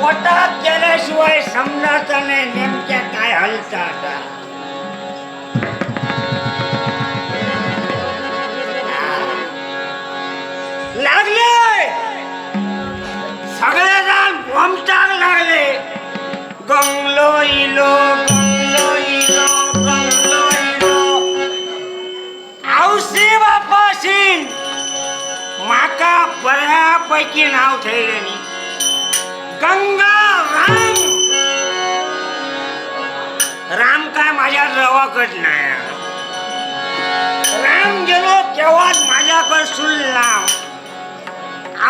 पोटात गेल्याशिवाय समजायचं नाही नेमक्या काय हलतात. लागले सगळेजण भोमटाक लागले. गंगलो इलो गंगलो इलो गंगलो इलो. औसी बापाशीन माका बऱ्यापैकी नाव ठेवले. गंगा राम. राम काय माझ्या जवळकड नाही. राम गेलो तेव्हाच माझ्याकडे सुलला.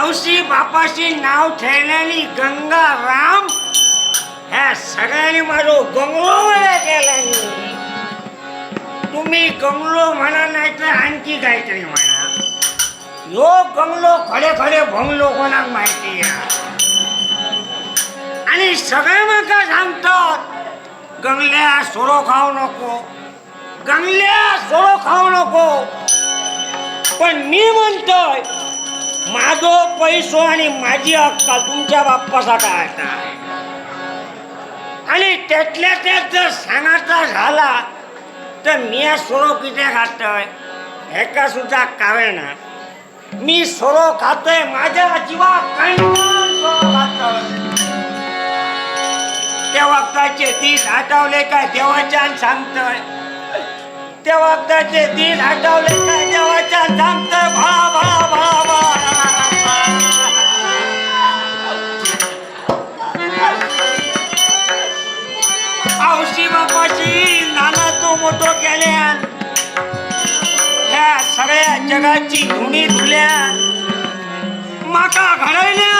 औशी बापाशी नाव ठेवल्याने गंगा राम ह्या सगळ्यांनी माझं गंगलो केला. तुम्ही गंगलो म्हणा नाही तर आणखी काहीतरी म्हणा. यो गंगलो खडे खडे भंगलो कोणाक माहिती आहे. आणि सगळे माका सांगतात गंगल्या सोरो खाऊ नको गंगल्या सोरो खाऊ नको. पण मी म्हणतोय माझो पैसो आणि माझी अक्कल तुमच्या बाप्पाचा काय आहे. आणि त्यातल्या त्यात जर सांगायचा झाला तर मी सोरो किती खातोय ह्याका सुद्धा कारण. मी सोरो खातोय माझ्या जीवात काही सोरो खातोय. त्या वक्ताचे दिस आठवले काय देवाच्या सांगतोय. त्या वक्ताचे दिस आठवले काय देवाच्या सांगतोय. भळा भळा भळा भळा. औशी बापाशी नाना तो मोठो केल्या. ह्या सगळ्या जगाची धुणी धुल्या माका घडवल्या.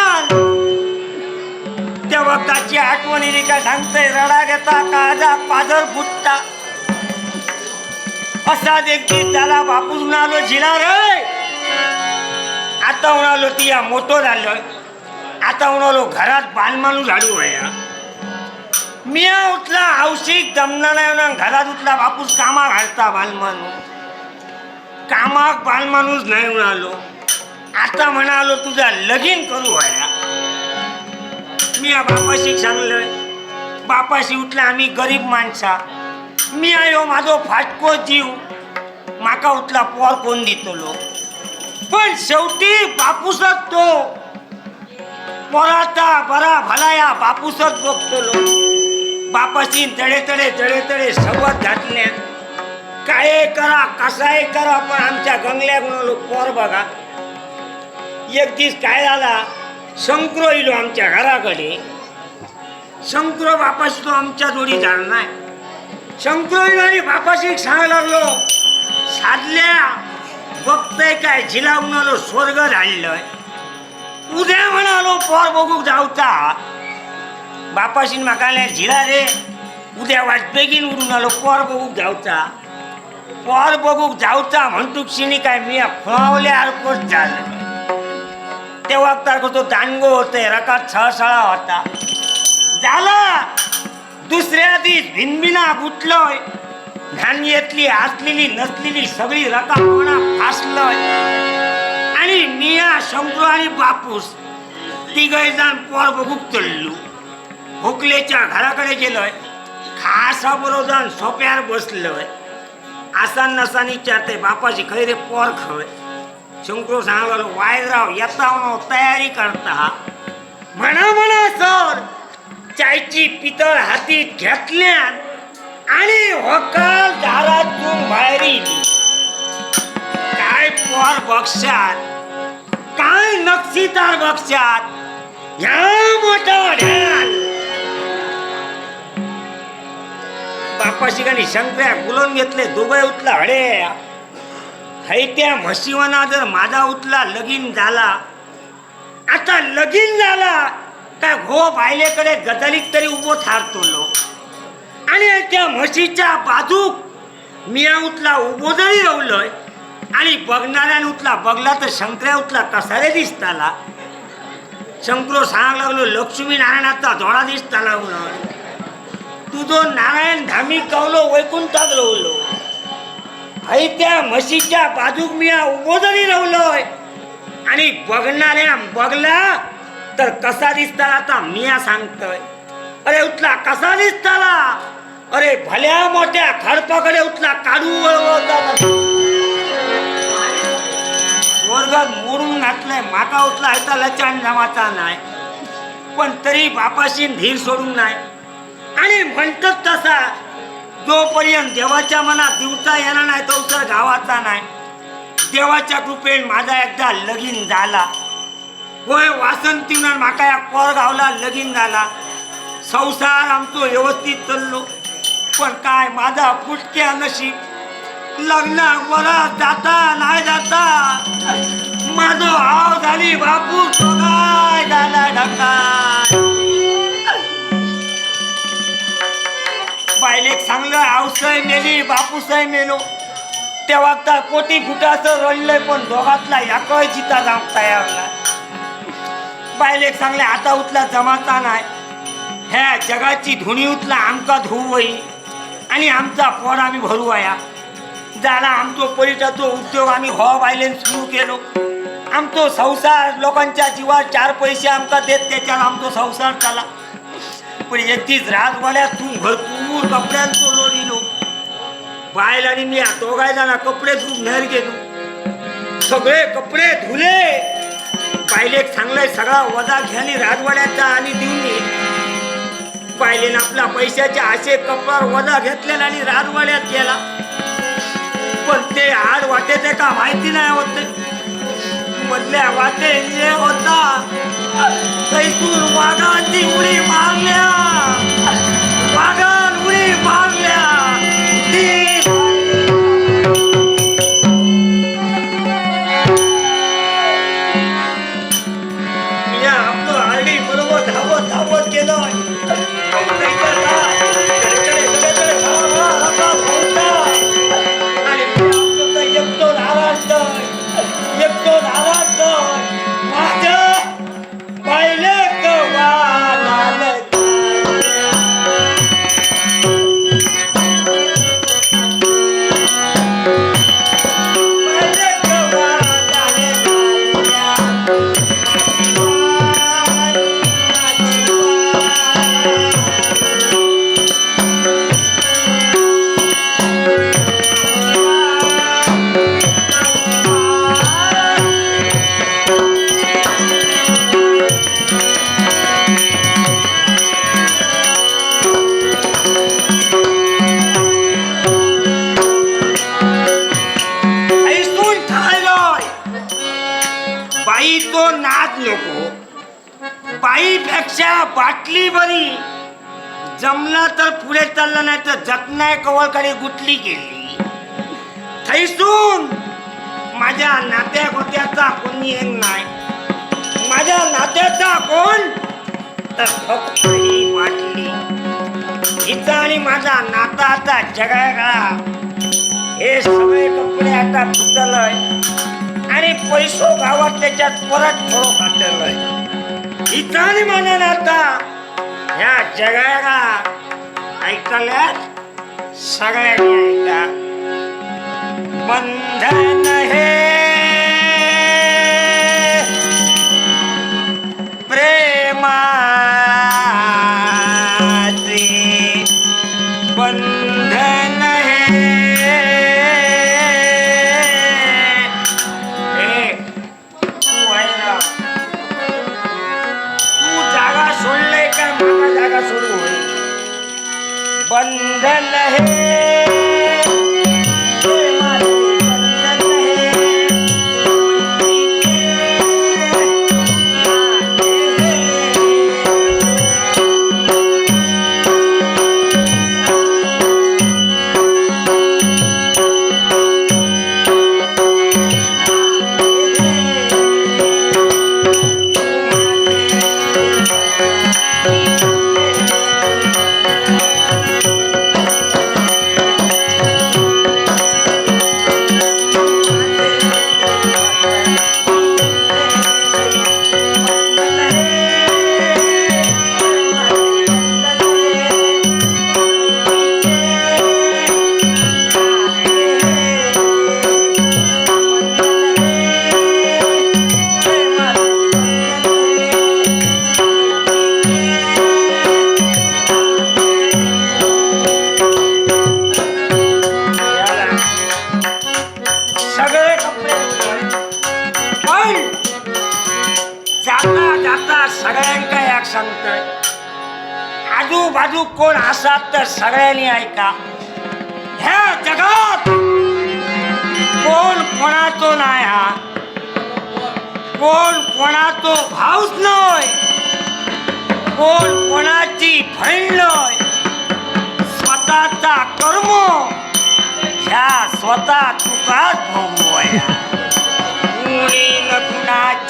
त्या वक्ताची आठवणी काय सांगतोय. रडा घेता काळजा पाजर फुटता. असा देखील त्याला बापूस म्हणालो झिला रे. आता म्हणालो ती या मोठो झालोय. आता म्हणालो घरात बालमानू झाडू वया. मिया उठला औषिक जमना नाही म्हणून घरात उठला. बापूस कामा घालता बालमानू. कामाक बालमानूच नाही म्हणालो. आता म्हणालो तुझा लगीन करू वया. मी बापाशी सांगलोय. बापाशी उठला आम्ही गरीब माणसा. मी आयो माझो फाटको जीव. माका उठला पोर कोण दितलो. पण शेवटी बापूसच तो पोराचा बरा भला या बापूसच बघतलो. बापाशी तडे तडे तडे तडे संवाद घातल्या. काय करा कसाय करा पण आमच्या गंगल्या गुणालो पोर बघा. एक दिवस काय झाला शंकरो इलो आमच्या घराकडे. शंकरो बापाशी तो आमच्या जोडी झाला नाही. शंकरो इलो आणि बापाशी सांगायला लागलो साधल्या बघतय काय झिला म्हणालो स्वर्ग झालेलोय. उद्या म्हणालो पोर बघूक जाऊचा. बापाशी माका झिला रे उद्या वाटबेगीन उडून आलो पोर बघूक जाऊचा. पोर बघूक जाऊचा म्हणतूक शिनी काय मी फुलावल्या अरकोच झालं. तेव्हा तो दांडगो होते रकात सळसळा होता. झाला दुसऱ्या दिवस भिनभिना उठलोय. धान्यातली असलेली नसलेली सगळी रका कोणा फासलोय. आणि मिया शंकरू आणि बापूस तिघे जण पोर बघूक चढलो. हुकलेच्या घराकडे गेलोय. खासा बरोबर जाऊन सोप्यावर बसलोय. आसान नसानी विचारते बापाची खरी रे पोर खय. शंकरू सांगलो वायराव येता तयारी करता. म्हणा म्हणा सर चायची पितळ हातीत घेतल्या आणि होकाल दारातून बाहेर येली. काय पोर बक्षात काय नक्षीदार बक्षात ह्या मोठा ढ्याल. बापाशी गाणी शंकर्या बोलून घेतले. दुबई उठला हडे है त्या म्हशीवाना जर माझा उतला लगीन झाला, आता लगीन झाला काय घो बायलेकडे गदलीत तरी उभो थारतो लो, आणि त्या म्हशीच्या बाजूक मिया उतला उभो जरी रावलोय आणि बघणाऱ्याने उतला बघला तर शंकर्या उतला कसा रे दिसताला. शंकरो सांग लागलो लक्ष्मी नारायणाचा धोळा दिसताला म्हणून. तुझो नारायण धामी कवलो वैकुंठात रवलो. आई त्या म्हशीच्या बाजूक मिया उभो जरी रावलोय आणि बघणाऱ्या बघला तर कसा दिसताला आता मिया सांगतोय. अरे उतला कसा दिसताला, अरे भल्या मोठ्या खडपाकडे उतला काढू वळवतात. स्वर्गात मोडून घातलंय माका उतला ह्याचा लचाण जमाचा नाही, पण तरी बापाशी धीर सोडून नाही. आणि म्हणतात तसा जोपर्यंत देवाच्या मनात दिवसा येणार नाही तो गावाचा नाही. देवाच्या कृपेन माझा एकदा लगीन झाला. होय वासंतीनं माका या कोर गावला लगीन झाला. संसार आमचो व्यवस्थित चाललो, पण काय माझा फुटक्या नशीब. लग्न वरात जाता नाही जाता माझो आव झाली बापू काय झाला ढकाल. बायलेक चांगलं आवसय मेली बापूसय मेलो. तेव्हा तर कोटी फुटाचं रडलंय, पण दोघातला याकय जिता जाम तयार नाही. बायलेक चांगले आता उतला जमाचा नाही. ह्या जगाची धुणी उतला आमका धुवई आणि आमचा पोर आम्ही भरू आया. झाला आमचो परिटाचो उद्योग आम्ही हो बायलेन सुरू केलो. आमचो संसार लोकांच्या जीवात चार पैसे आमका देत त्याच्यावर आमचो संसार चाला. पण एकटीच राजवाड्यातून भरपूर कपड्यांचो लोड इलो. बायल आणि मी दोघाय जण कपडे धुवून बाहेर गेलो. सगळे कपडे धुले. बायलेक चांगलाय सगळा वजा घ्यानी राजवाड्याचा आणि देऊन बायलेन आपला पैशाच्या आशे कपड्यावर वजा घेतलेला आणि राजवाड्यात गेला. पण ते आड वाटेचे का माहिती नाही होते. मधल्या वाटे जे होता तैसून वाघाची उडी मारल्या. वाघान उडी मारल्या. आपलं आरडी बरोबर धावत धावत गेलोय. बाईपेक्षा बाटली बरी. जमला तर पुढे चाललं नाही तर जतनाय कवळकडे गुतली गेली. थैसून माझ्या नात्या गोत्याचा कोणी एक नाही. माझ्या नात्याचा कोण तर फक्त ही बाटली. हिचा आणि माझा नाता आता जगायला. हे सगळे कपडे आता फुटलंय आणि पैसो गावात त्याच्यात परत थोडं खाटलंय. हिचा आणि माझा नाता ह्या जगायला ऐकल्यात सगळ्यांनी ऐका. बंधन हे प्रेमाचे बंधन हे तू आहे ना. तू जागा सोडले का मला जागा सोडू होईल. बंधन हे बंधन बाजू कोण असाल तर सगळ्यांनी ऐका. ह्या जगात कोण कोणाचो नाही हा, कोण कोणाचो भाऊच नाही, कोण कोणाची बहीण नाही. स्वतःचा कर्म ह्या स्वतः तुकाच भोगवाया. कुणी न कुणाची